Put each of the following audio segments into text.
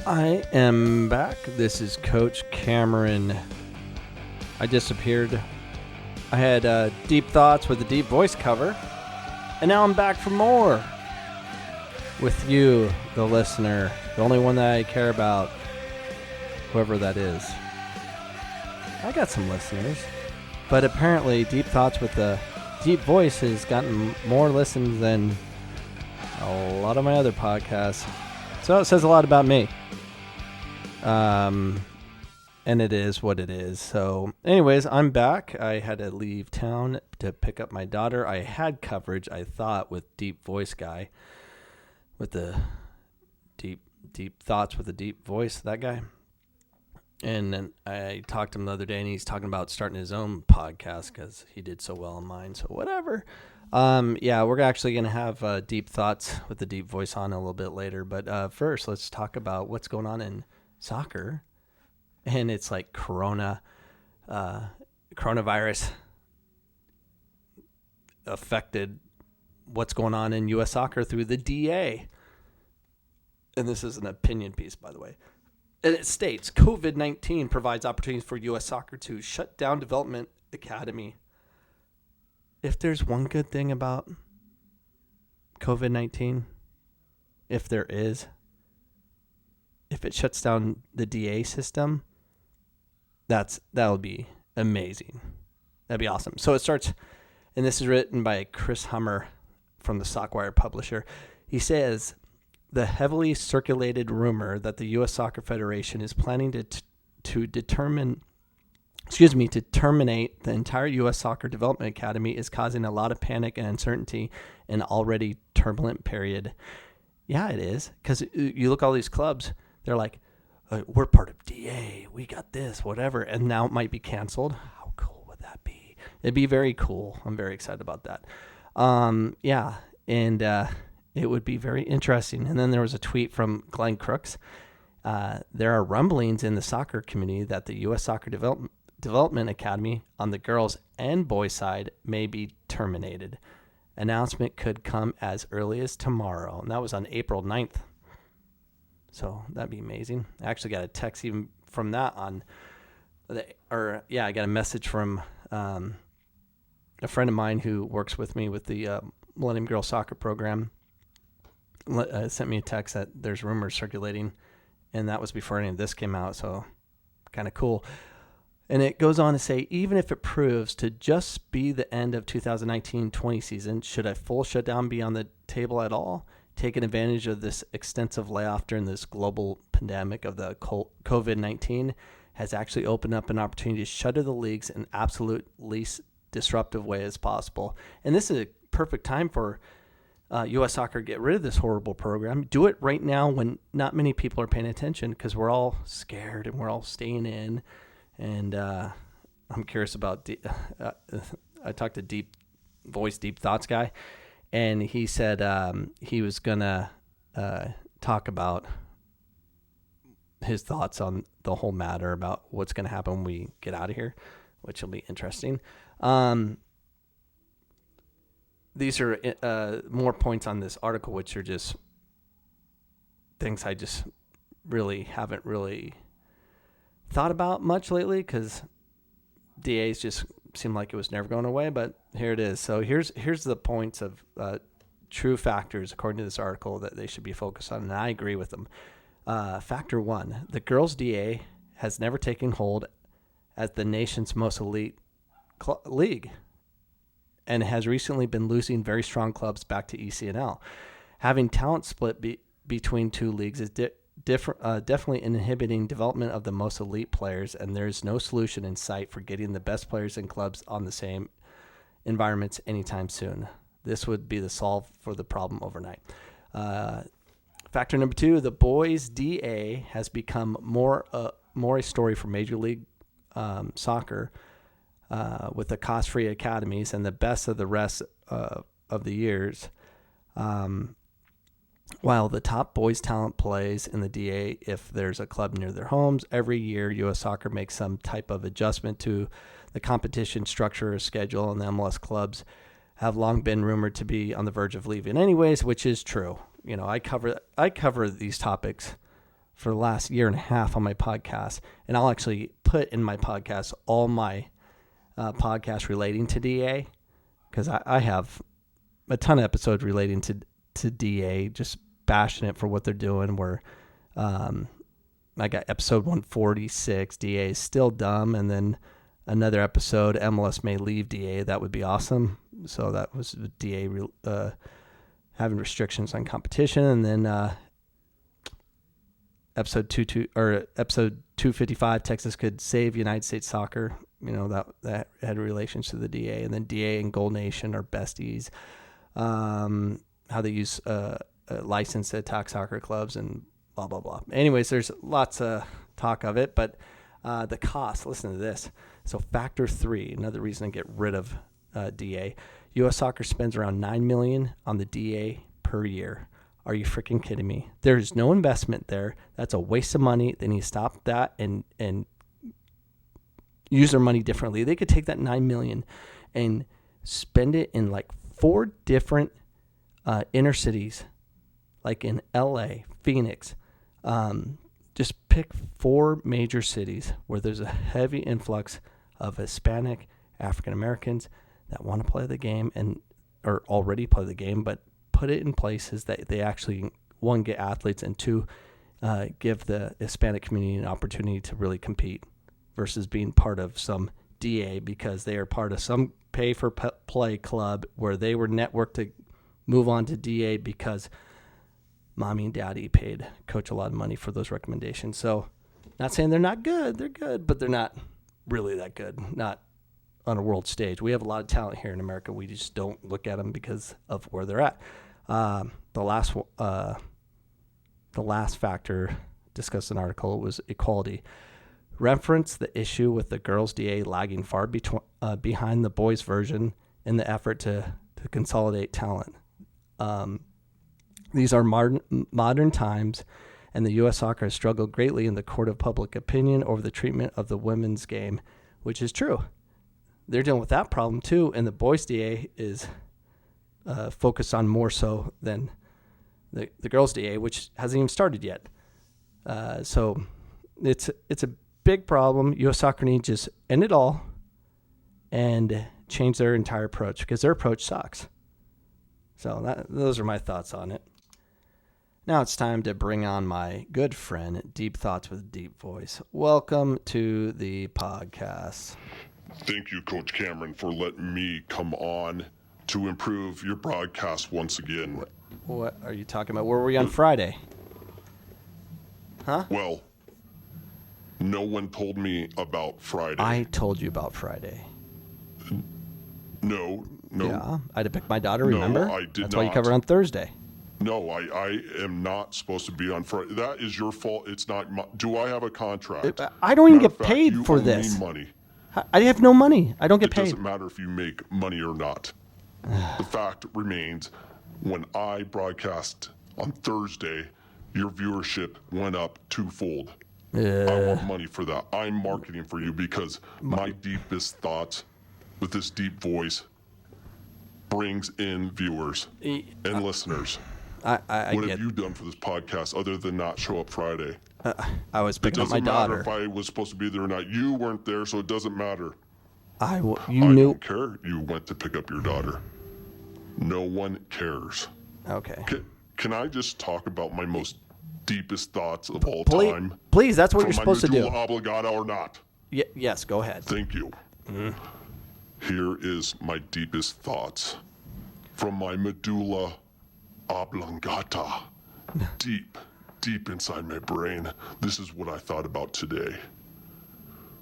I am back. This is Coach Cameron. I disappeared. I had deep thoughts with a deep voice cover, and now I'm back for more with you, the listener, the only one that I care about, whoever that is. I got some listeners, but apparently Deep Thoughts with the deep voice has gotten more listens than a lot of my other podcasts. So it says a lot about me. And it is what it is. So anyways, I'm back. I had to leave town to pick up my daughter. I had coverage, I thought, with Deep Voice Guy, with the deep thoughts with the deep voice, that guy. And then I talked to him the other day, and he's talking about starting his own podcast because he did so well on mine. So whatever. Yeah, we're actually going to have Deep Thoughts with the deep voice on a little bit later. But first, let's talk about what's going on in soccer. And it's like coronavirus affected what's going on in U.S. soccer through the DA. And this is an opinion piece, by the way. And it states, COVID-19 provides opportunities for U.S. soccer to shut down development academy. If there's one good thing about COVID-19, if there is, if it shuts down the DA system, that'll be amazing. That'd be awesome. So it starts, and this is written by Chris Hummer from the Stockwire publisher. He says, the heavily circulated rumor that the U.S. Soccer Federation is planning to terminate the entire U.S. Soccer Development Academy is causing a lot of panic and uncertainty in an already turbulent period. Yeah, it is. Because you look at all these clubs, they're like, we're part of DA, we got this, whatever, and now it might be canceled. How cool would that be? It'd be very cool. I'm very excited about that. Yeah, and it would be very interesting. And then there was a tweet from Glenn Crooks. There are rumblings in the soccer community that the U.S. Soccer Development Academy on the girls' and boys' side may be terminated. Announcement could come as early as tomorrow. And that was on April 9th. So that'd be amazing. I actually got a text even from that I got a message from a friend of mine who works with me with the Millennium Girls Soccer program. Sent me a text that there's rumors circulating, and that was before any of this came out, so kind of cool. And it goes on to say, even if it proves to just be the end of 2019-20 season, should a full shutdown be on the table at all? Taking advantage of this extensive layoff during this global pandemic of the COVID-19 has actually opened up an opportunity to shutter the leagues in absolute least disruptive way as possible. And this is a perfect time for U.S. Soccer to get rid of this horrible program. Do it right now when not many people are paying attention because we're all scared and we're all staying in. And I'm curious about I talked to Deep Thoughts guy, and he said he was going to talk about his thoughts on the whole matter about what's going to happen when we get out of here, which will be interesting. These are more points on this article, which are just things I just really haven't really thought about much lately because DAs just seemed like it was never going away, but here it is. So here's the points of true factors, according to this article, that they should be focused on, and I agree with them. Factor 1, the girls' DA has never taken hold as the nation's most elite league and has recently been losing very strong clubs back to ECNL. Having talent split between two leagues is definitely inhibiting development of the most elite players, and there's no solution in sight for getting the best players and clubs on the same environments anytime soon. This would be the solve for the problem overnight. Factor number 2, the boys' DA has become more a story for Major League Soccer with the cost-free academies and the best of the rest of the years. While the top boys talent plays in the DA if there's a club near their homes, every year U.S. Soccer makes some type of adjustment to the competition structure or schedule, and the MLS clubs have long been rumored to be on the verge of leaving anyways, which is true. You know, I cover these topics for the last year and a half on my podcast, and I'll actually put in my podcast all my podcasts relating to DA, because I have a ton of episodes relating to DA, just bashing it for what they're doing, where I got episode 146, DA is still dumb, and then another episode, MLS may leave DA. That would be awesome. So that was DA having restrictions on competition, and then episode 255, Texas could save United States soccer. That had relations to the DA, and then DA and Gold Nation are besties. How they use a license to attack soccer clubs and blah, blah, blah. Anyways, there's lots of talk of it, but the cost, listen to this. So factor 3, another reason to get rid of DA. U.S. Soccer spends around $9 million on the DA per year. Are you freaking kidding me? There's no investment there. That's a waste of money. They need to stop that and use their money differently. They could take that $9 million and spend it in like 4 different inner cities, like in L.A., Phoenix. Just pick 4 major cities where there's a heavy influx of Hispanic African Americans that want to play the game or already play the game, but put it in places that they actually, 1, get athletes, and 2, give the Hispanic community an opportunity to really compete versus being part of some DA because they are part of some pay-for-play club where they were networked to move on to DA because mommy and daddy paid coach a lot of money for those recommendations. So not saying they're not good. They're good, but they're not really that good. Not on a world stage. We have a lot of talent here in America. We just don't look at them because of where they're at. The last factor discussed in the article was equality. Reference the issue with the girls' DA lagging far behind the boys' version in the effort to consolidate talent. These are modern times, and the U.S. Soccer has struggled greatly in the court of public opinion over the treatment of the women's game, which is true. They're dealing with that problem too, and the boys' DA is focused on more so than the girls' DA, which hasn't even started yet. So it's a big problem. U.S. Soccer needs to just end it all and change their entire approach because their approach sucks. So those are my thoughts on it. Now it's time to bring on my good friend, Deep Thoughts with Deep Voice. Welcome to the podcast. Thank you, Coach Cameron, for letting me come on to improve your broadcast once again. What are you talking about? Where were we on Friday? Huh? Well, no one told me about Friday. I told you about Friday. No. Yeah, I had to pick my daughter, remember? No, I did That's not. why you covered on Thursday. No, I am not supposed to be on Friday. That is your fault. It's not my... Do I have a contract? I don't even get Matter of fact, paid for you owe this. me money. I have no money. I don't get paid. It doesn't matter if you make money or not. The fact remains, when I broadcast on Thursday, your viewership went up 2-fold. I want money for that. I'm marketing for you because my deepest thoughts with this deep voice brings in viewers and listeners. What have you done for this podcast other than not show up Friday? I was picking up my daughter. It doesn't matter if I was supposed to be there or not. You weren't there, so it doesn't matter. I don't care you went to pick up your daughter. No one cares. Okay. Can I just talk about my most deepest thoughts of all time? Please, that's what you're supposed to do. From my medulla oblongata or not? Yes, go ahead. Thank you. Here is my deepest thoughts. From my medulla oblongata. Deep inside my brain, this is what I thought about today.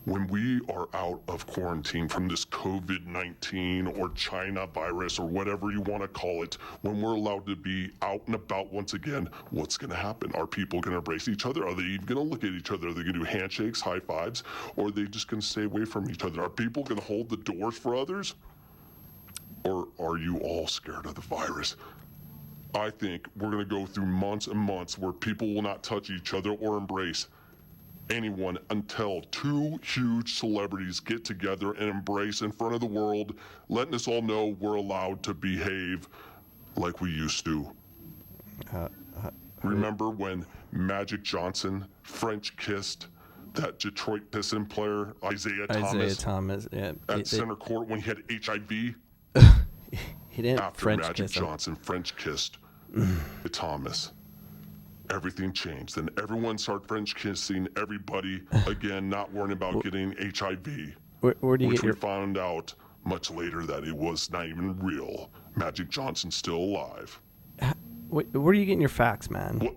When we are out of quarantine from this COVID-19 or China virus or whatever you want to call it, when we're allowed to be out and about once again, what's going to happen? Are people going to embrace each other? Are they even going to look at each other? Are they going to do handshakes, high fives? Or are they just going to stay away from each other? Are people going to hold the doors for others? Or are you all scared of the virus? I think we're going to go through months and months where people will not touch each other or embrace anyone until 2 huge celebrities get together and embrace in front of the world, letting us all know we're allowed to behave like we used to. Remember when Magic Johnson French kissed that Detroit Piston player, Isaiah Thomas, at center court when he had HIV? He didn't After French Magic kiss him. Johnson French kissed Thomas, everything changed. Then everyone started French kissing everybody again, not worrying about getting HIV. Where do you which get we found out much later that it was not even real. Magic Johnson's still alive. Where are you getting your facts, man? What?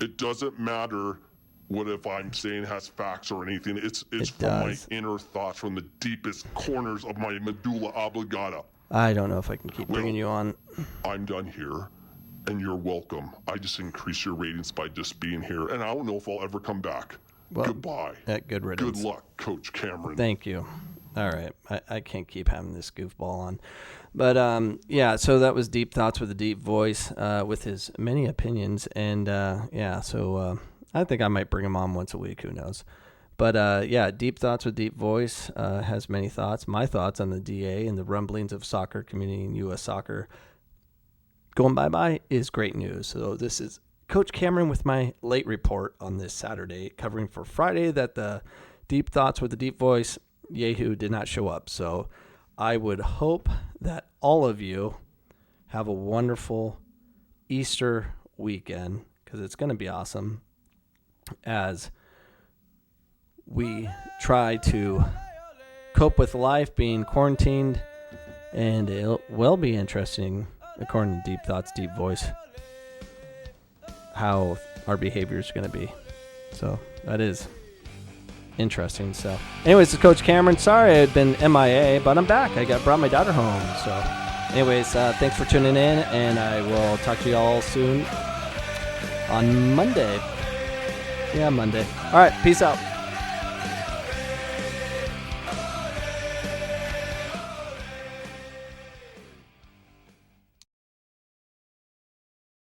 It doesn't matter what if I'm saying has facts or anything. It's from my inner thoughts, from the deepest corners of my medulla oblongata. I don't know if I can keep bringing you on. I'm done here, and you're welcome. I just increased your ratings by just being here, and I don't know if I'll ever come back. Well, goodbye. Good riddance. Good luck, Coach Cameron. Thank you. All right. I can't keep having this goofball on. But, so that was Deep Thoughts with a Deep Voice with his many opinions. And, so I think I might bring him on once a week. Who knows? But, Deep Thoughts with Deep Voice has many thoughts. My thoughts on the DA and the rumblings of soccer community in U.S. soccer going bye-bye is great news. So this is Coach Cameron with my late report on this Saturday, covering for Friday that the Deep Thoughts with the Deep Voice Yahoo did not show up. So I would hope that all of you have a wonderful Easter weekend, because it's going to be awesome as we try to cope with life being quarantined, and it will be interesting, according to Deep Thoughts, Deep Voice, how our behavior is going to be. So that is interesting. So anyways, it's Coach Cameron. Sorry I had been MIA, but I'm back. I brought my daughter home. So anyways, thanks for tuning in, and I will talk to you all soon on Monday. Yeah, Monday. All right, peace out.